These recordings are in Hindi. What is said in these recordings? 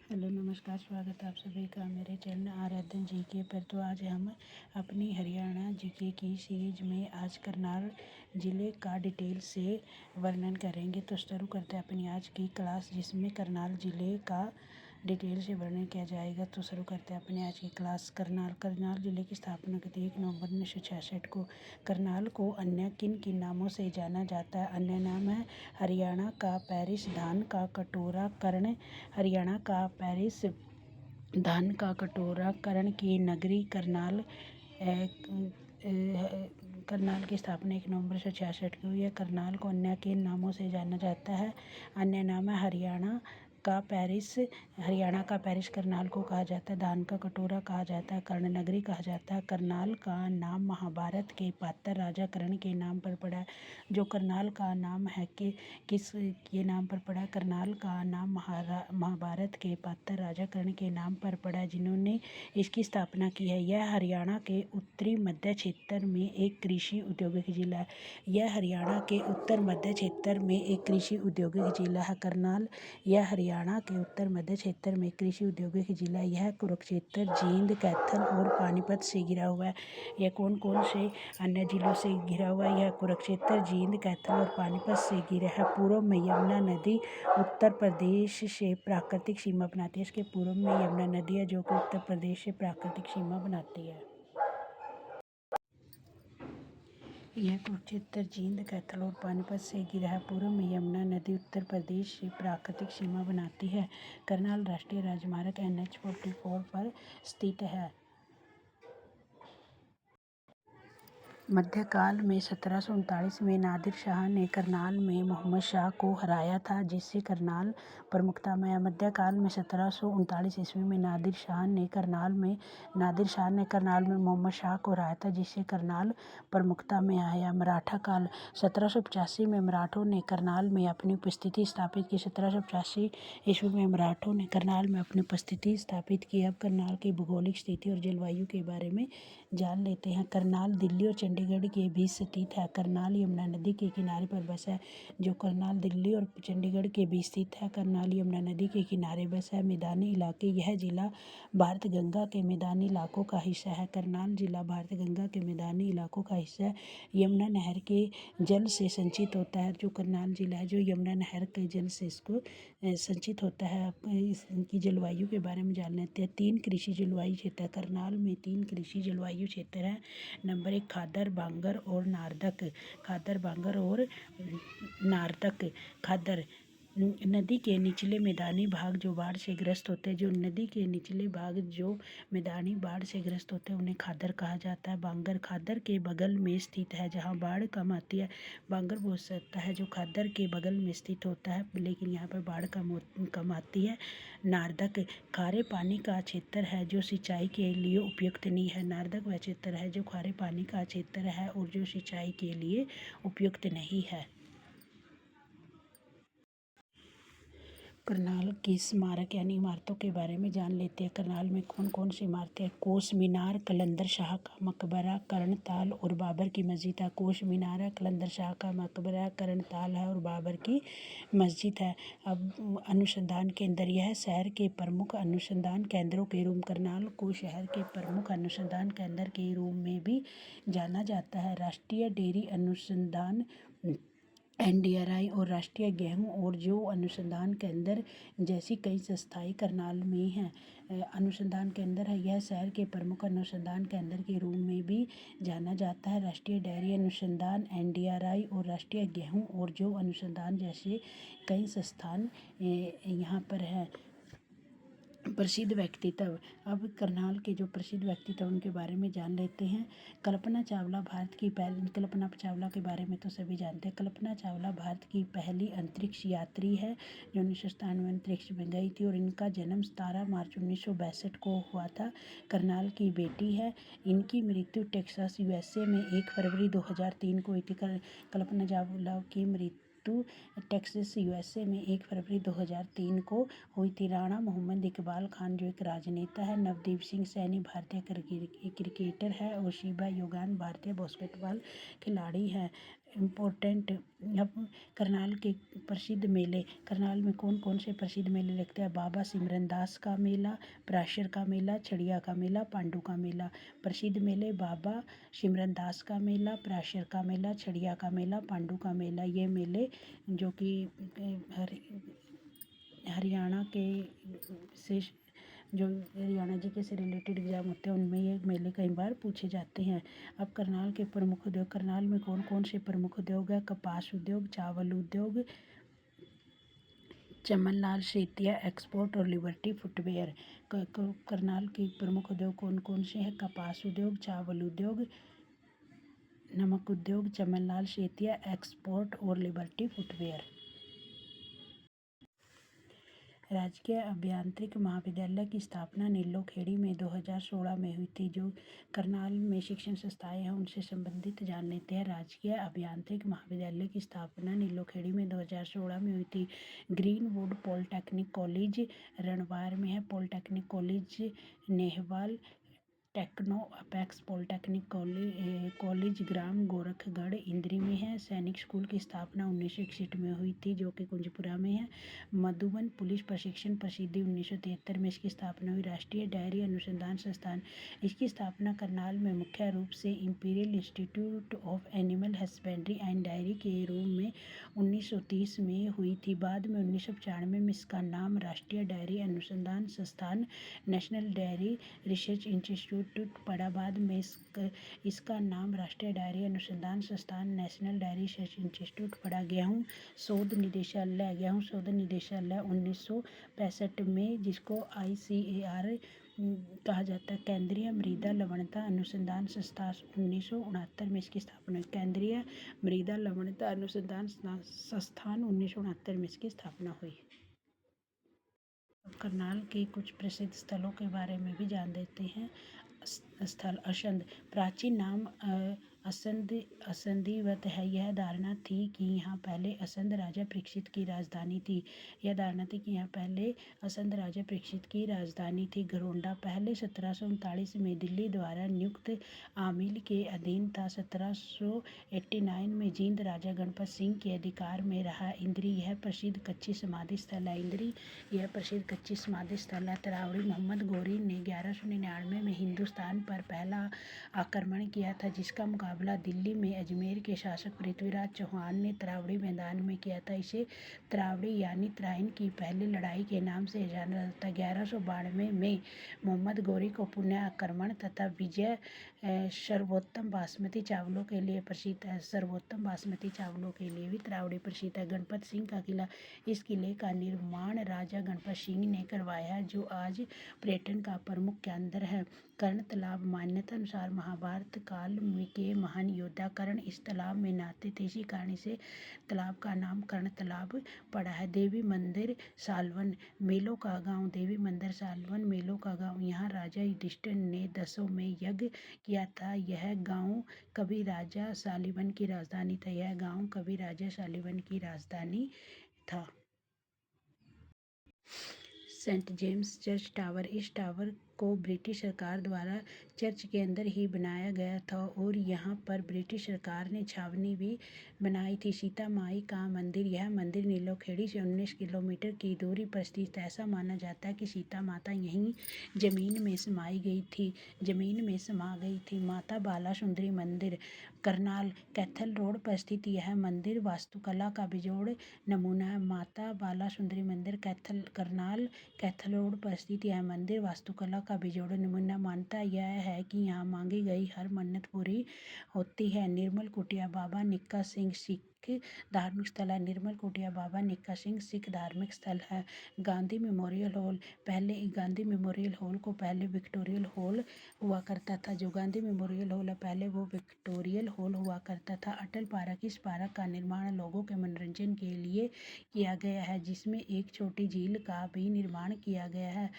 हेलो नमस्कार, स्वागत है आप सभी का मेरे चैनल आराधन जीके पर। तो आज हम अपनी हरियाणा जीके की सीरीज में आज करनाल ज़िले का डिटेल से वर्णन करेंगे। तो शुरू करते हैं अपनी आज की क्लास, जिसमें करनाल ज़िले का डिटेल से वर्णन किया जाएगा। तो शुरू करते हैं अपनी आज की क्लास। करनाल ज़िले की स्थापना की थी 1 नवंबर 1966 को। करनाल को अन्य किन किन नामों से जाना जाता है? अन्य नाम है हरियाणा का पेरिस, धान का कटोरा, कर्ण हरियाणा का पेरिस, धान का कटोरा, कर्ण की नगरी करनाल। करनाल की स्थापना 1 नवंबर 1966 को हुई है। करनाल को अन्य किन नामों से जाना जाता है? अन्य नाम है हरियाणा का पेरिस करनाल को कहा जाता है। धान का कटोरा कहा जाता है, कर्ण नगरी कहा जाता है। करनाल का नाम महाभारत के पात्र राजा कर्ण के नाम पर पड़ा है। जो करनाल का नाम है कि किस के नाम पर पड़ा? करनाल का नाम महाभारत के पात्र राजा कर्ण के नाम पर पड़ा है, जिन्होंने इसकी स्थापना की है। यह हरियाणा के उत्तरी मध्य क्षेत्र में एक कृषि औद्योगिक जिला है। यह हरियाणा के उत्तर मध्य क्षेत्र में एक कृषि औद्योगिक जिला है। करनाल यह हरियाणा के उत्तर मध्य क्षेत्र में कृषि औद्योगिक जिला। यह कुरुक्षेत्र, जींद, कैथल और पानीपत से घिरा हुआ है। यह कौन कौन से अन्य जिलों से घिरा हुआ है? यह कुरुक्षेत्र, जींद, कैथल और पानीपत से घिरा है। पूर्व में यमुना नदी उत्तर प्रदेश से प्राकृतिक सीमा बनाती है। इसके पूर्व में यमुना नदी है, जो कि उत्तर प्रदेश से प्राकृतिक सीमा बनाती है। यह कुरुक्षेत्र, जींद, कैथल और पानीपत से घिरा है। पूर्व में यमुना नदी उत्तर प्रदेश से प्राकृतिक सीमा बनाती है। करनाल राष्ट्रीय राजमार्ग NH 44 पर स्थित है। मध्यकाल में 1739 में नादिर शाह ने करनाल में मोहम्मद शाह को हराया था, जिससे करनाल प्रमुखता में आया। मध्यकाल में 1739 ईस्वी में नादिर शाह ने करनाल में मोहम्मद शाह को हराया था, जिससे करनाल प्रमुखता में आया। मराठा काल 1785 में मराठों ने करनाल में अपनी उपस्थिति स्थापित की। 1785 ईस्वी में मराठों ने करनाल में अपनी उपस्थिति स्थापित की। अब करनाल की भौगोलिक स्थिति और जलवायु के बारे में जान लेते हैं। करनाल दिल्ली और चंडीगढ़ के बीच स्थित है। करनाल यमुना नदी के किनारे पर बसा है। जो करनाल दिल्ली और चंडीगढ़ के बीच स्थित है। करनाल यमुना नदी के किनारे बसा है। मैदानी इलाके, यह जिला भारत गंगा के मैदानी इलाकों का हिस्सा है। करनाल जिला भारत गंगा के मैदानी इलाकों का हिस्सा है। यमुना नहर के जल से संचित होता है। जो करनाल जिला है, जो यमुना नहर के जल से इसको संचित होता है। इनकी जलवायु के बारे में जान लेते हैं। 3 कृषि जलवायु क्षेत्र है। करनाल में 3 कृषि जलवायु क्षेत्र है। नंबर 1 खादर, बांगर और नारदक। खादर, बांगर और नारदक। खादर नदी के निचले मैदानी भाग जो बाढ़ से ग्रस्त होते हैं, जो नदी के निचले भाग जो मैदानी बाढ़ से ग्रस्त होते हैं, उन्हें खादर कहा जाता है। बांगर खादर के बगल में स्थित है, जहाँ बाढ़ कम आती है। बांगर बोल सकता है जो खादर के बगल में स्थित होता है, लेकिन यहाँ पर बाढ़ कम आती है। नारदक खारे पानी का क्षेत्र है, जो सिंचाई के लिए उपयुक्त नहीं है। नारदक वह क्षेत्र है जो खारे पानी का क्षेत्र है और जो सिंचाई के लिए उपयुक्त नहीं है। करनाल की स्मारक यानी इमारतों के बारे में जान लेते हैं। करनाल में कौन कौन सी इमारतें हैं? कोस मीनार, कलंदर शाह का मकबरा, कर्णताल और बाबर की मस्जिद है। कोस मीनार है, कलंदर शाह का मकबरा, कर्णताल है और बाबर की मस्जिद है। अब अनुसंधान केंद्र, यह शहर के प्रमुख अनुसंधान केंद्रों के रूप करनाल को शहर के प्रमुख अनुसंधान केंद्र के रूप में भी जाना जाता है। राष्ट्रीय डेयरी अनुसंधान NDRI और राष्ट्रीय गेहूं और जौ अनुसंधान केंद्र जैसी कई संस्थाएं करनाल में हैं। अनुसंधान केंद्र है, यह शहर के प्रमुख अनुसंधान केंद्र के रूप में भी जाना जाता है। राष्ट्रीय डेयरी अनुसंधान NDRI और राष्ट्रीय गेहूं और जौ अनुसंधान जैसे कई संस्थान यहाँ पर हैं। प्रसिद्ध व्यक्तित्व, अब करनाल के जो प्रसिद्ध व्यक्तित्व उनके बारे में जान लेते हैं। कल्पना चावला भारत की पहली, कल्पना चावला के बारे में तो सभी जानते हैं। कल्पना चावला भारत की पहली अंतरिक्ष यात्री है, जो 1997 अंतरिक्ष में गई थी और इनका जन्म 17 मार्च 1962 को हुआ था। करनाल की बेटी है। इनकी मृत्यु टेक्सास USA में 1 फरवरी 2003 को हुई थी। कल्पना चावला की मृत्यु टेक्सास USA में 1 फरवरी 2003 को हुई थी। राणा मोहम्मद इकबाल खान जो एक राजनेता है। नवदीप सिंह सैनी भारतीय क्रिकेटर है और शिबा योगान भारतीय बास्केटबॉल खिलाड़ी है। इम्पोर्टेंट करनाल के प्रसिद्ध मेले। करनाल में कौन कौन से प्रसिद्ध मेले लगते हैं? बाबा सिमरन दास का मेला, पराशर का मेला, छड़िया का मेला, पांडु का मेला। प्रसिद्ध मेले बाबा सिमरन दास का मेला, पराशर का मेला, छड़िया का मेला, पांडु का मेला। ये मेले जो कि हरियाणा के से जो हरियाणा जी के से रिलेटेड एग्जाम होते हैं उनमें ये मेले कई बार पूछे जाते हैं। अब करनाल के प्रमुख उद्योग। करनाल में कौन कौन से प्रमुख उद्योग है? कपास उद्योग, चावल उद्योग, चमन लाल सेतिया एक्सपोर्ट और लिबर्टी फुटवेयर। करनाल के प्रमुख उद्योग कौन कौन से हैं? कपास उद्योग, चावल उद्योग, नमक उद्योग, चमन लाल सेतिया एक्सपोर्ट और लिबर्टी फुटवेयर। राजकीय अभियांत्रिक महाविद्यालय की स्थापना नीलोखेड़ी में 2016 में हुई थी। जो करनाल में शिक्षण संस्थाएं हैं उनसे संबंधित जान लेते हैं। राजकीय अभियांत्रिक महाविद्यालय की स्थापना नीलोखेड़ी में 2016 में हुई थी। ग्रीनवुड पॉलिटेक्निक कॉलेज रणवार में है। Polytechnic college Nehwal, techno apex polytechnic college ग्राम गोरखगढ़ इंद्री में है। सैनिक स्कूल की स्थापना 1961 में हुई थी जो कि कुंजपुरा में है। मधुबन पुलिस प्रशिक्षण परिषद 1973 में इसकी स्थापना हुई। राष्ट्रीय डेयरी अनुसंधान संस्थान, इसकी स्थापना करनाल में मुख्य रूप से imperial institute of animal husbandry and dairy के रूप में 1930 में हुई थी। बाद में 1995 में इसका नाम राष्ट्रीय डेयरी अनुसंधान संस्थान नेशनल डेयरी रिसर्च इंस्टीट्यूट पड़ा। बाद में इसका नाम राष्ट्रीय डेयरी अनुसंधान संस्थान नेशनल डेयरी रिसर्च इंस्टीट्यूट पड़ा। गेहूँ शोध निदेशालय 1965 में, जिसको ICAR कहा जाता है, केंद्रीय मृदा लवणता अनुसंधान संस्थान 1969 में इसकी स्थापना हुई। केंद्रीय मृदा लवणता अनुसंधान संस्थान 1969 में इसकी स्थापना हुई। करनाल के कुछ प्रसिद्ध स्थलों के बारे में भी जान देते हैं। स्थल असंध, प्राचीन नाम असंधिवत है। यह धारणा थी कि यहाँ पहले असंध राजा परीक्षित की राजधानी थी। घरोंडा पहले 1739 में दिल्ली द्वारा नियुक्त आमिल के अधीन था। 1789 में जींद राजा गणपत सिंह के अधिकार में रहा। इंद्री यह प्रसिद्ध कच्ची समाधि स्थल है। तरावड़ी मोहम्मद गोरी ने 1199 में हिंदुस्तान पर पहला आक्रमण किया था, जिसका मुकाबला दिल्ली में अजमेर के शासक पृथ्वीराज चौहान ने तरावड़ी मैदान में किया था। इसे तरावड़ी यानी तराइन की पहली लड़ाई के नाम से जाना जाता है। 1192 में मोहम्मद गोरी को पुनः आक्रमण तथा विजय सर्वोत्तम बासमती चावलों के लिए भी तरावड़ी प्रसिद्ध है। गणपत सिंह का किला, इस किले का निर्माण राजा गणपत सिंह ने करवाया, जो आज पर्यटन का प्रमुख केंद्र है। कर्ण तालाब, मान्यता अनुसार महाभारत काल के महान योद्धा कर्ण इस तालाब में नहाते थे, इसी कारण इसे तालाब का नाम कर्ण तालाब पड़ा है। देवी मंदिर सालवन, मेलों का गांव। देवी मंदिर सालवन मेलों का गांव, यहाँ राजा युधिष्ठिर ने दसों में यज्ञ किया था। यह गांव कभी राजा शालिवन की राजधानी था। सेंट जेम्स चर्च टावर, इस टावर को ब्रिटिश सरकार द्वारा चर्च के अंदर ही बनाया गया था और यहाँ पर ब्रिटिश सरकार ने छावनी भी बनाई थी। सीता माई का मंदिर, यह मंदिर नीलोखेड़ी से 19 किलोमीटर की दूरी पर स्थित है। ऐसा माना जाता है कि सीता माता यहीं जमीन में समा गई थी। माता बाला सुंदरी मंदिर, करनाल कैथल रोड पर स्थित यह मंदिर वास्तुकला का बेजोड़ नमूना है। माता बाला सुंदरी मंदिर करनाल कैथल रोड पर स्थित यह मंदिर वास्तुकला का बेजोड़ नमूना। मान्यता यह है कि यहाँ मांगी गई हर मन्नत पूरी होती है। निर्मल कुटिया बाबा निक्का सिंह सिख धार्मिक स्थल है। निर्मल कुटिया बाबा निक्का सिंह सिख धार्मिक स्थल है। Gandhi memorial hall, Gandhi memorial hall को पहले विक्टोरियल हॉल हुआ करता था। जो गांधी मेमोरियल हॉल है पहले वो विक्टोरियल हॉल हुआ करता था। अटल पार्क, इस पार्क का निर्माण लोगों के मनोरंजन के लिए किया गया है, जिसमें एक छोटी झील का भी निर्माण किया गया है।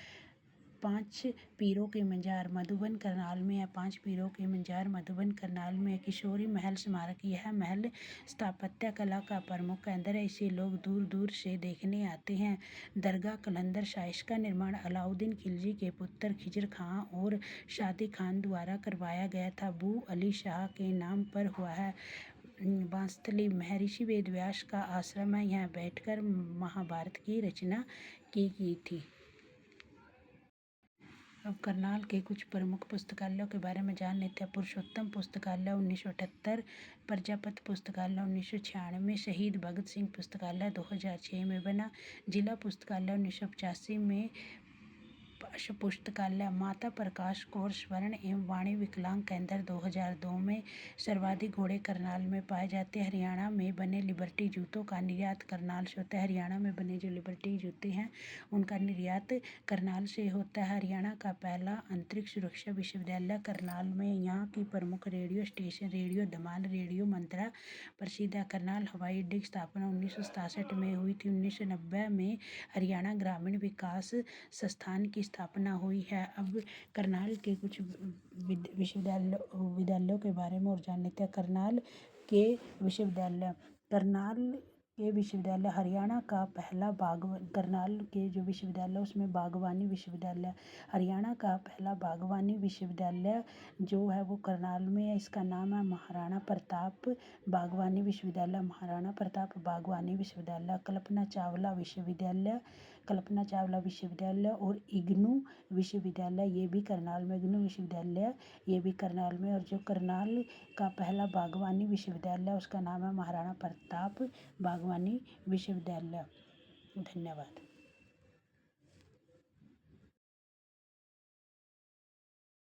5 पीरों के मजार मधुबन करनाल में है। 5 पीरों के मजार मधुबन करनाल में। किशोरी महल स्मारक, यह महल स्थापत्य कला का प्रमुख केंद्र है, इसे लोग दूर दूर से देखने आते हैं। दरगाह कलंदर शाह, इसका निर्माण अलाउद्दीन खिलजी के पुत्र खिजर खां और शादी खान द्वारा करवाया गया था। बू अली शाह के नाम पर हुआ है। बांसतली महर्षि वेद व्यास का आश्रम है। यहाँ बैठकर महाभारत की रचना की थी। अब करनाल के कुछ प्रमुख पुस्तकालयों के बारे में जान लेते हैं। पुरुषोत्तम पुस्तकालय 1978, प्रजापति पुस्तकालय 1996, शहीद भगत सिंह पुस्तकालय 2006 में बना, जिला पुस्तकालय 1985 में, पुस्तकालय माता प्रकाश कौर स्वर्ण एवं वाणी विकलांग केंद्र 2002 में। सर्वाधिक घोड़े करनाल में पाए जाते हैं। हरियाणा में बने लिबर्टी जूतों का निर्यात करनाल से होता है। हरियाणा में बने जो लिबर्टी जूते हैं उनका निर्यात करनाल से होता है। हरियाणा का पहला अंतरिक्ष सुरक्षा विश्वविद्यालय करनाल में। यहाँ की प्रमुख रेडियो स्टेशन रेडियो धमाल, रेडियो मंत्रा प्रसिद्ध है। करनाल हवाई अड्डे की स्थापना 1967 में हुई थी। 1990 में हरियाणा ग्रामीण विकास संस्थान की स्थापना हुई है। अब करनाल के कुछ विश्वविद्यालयों के बारे में और जान लेते हैं। करनाल के विश्वविद्यालय हरियाणा का पहला करनाल के जो विश्वविद्यालय उसमें बागवानी विश्वविद्यालय, हरियाणा का पहला बागवानी विश्वविद्यालय जो है वो करनाल में है। इसका नाम है महाराणा प्रताप बागवानी विश्वविद्यालय। महाराणा प्रताप बागवानी विश्वविद्यालय। कल्पना चावला विश्वविद्यालय और इग्नू विश्वविद्यालय ये भी करनाल में। इग्नू विश्वविद्यालय ये भी करनाल में। और जो करनाल का पहला बागवानी विश्वविद्यालय उसका नाम है महाराणा प्रताप बागवानी विश्वविद्यालय। धन्यवाद।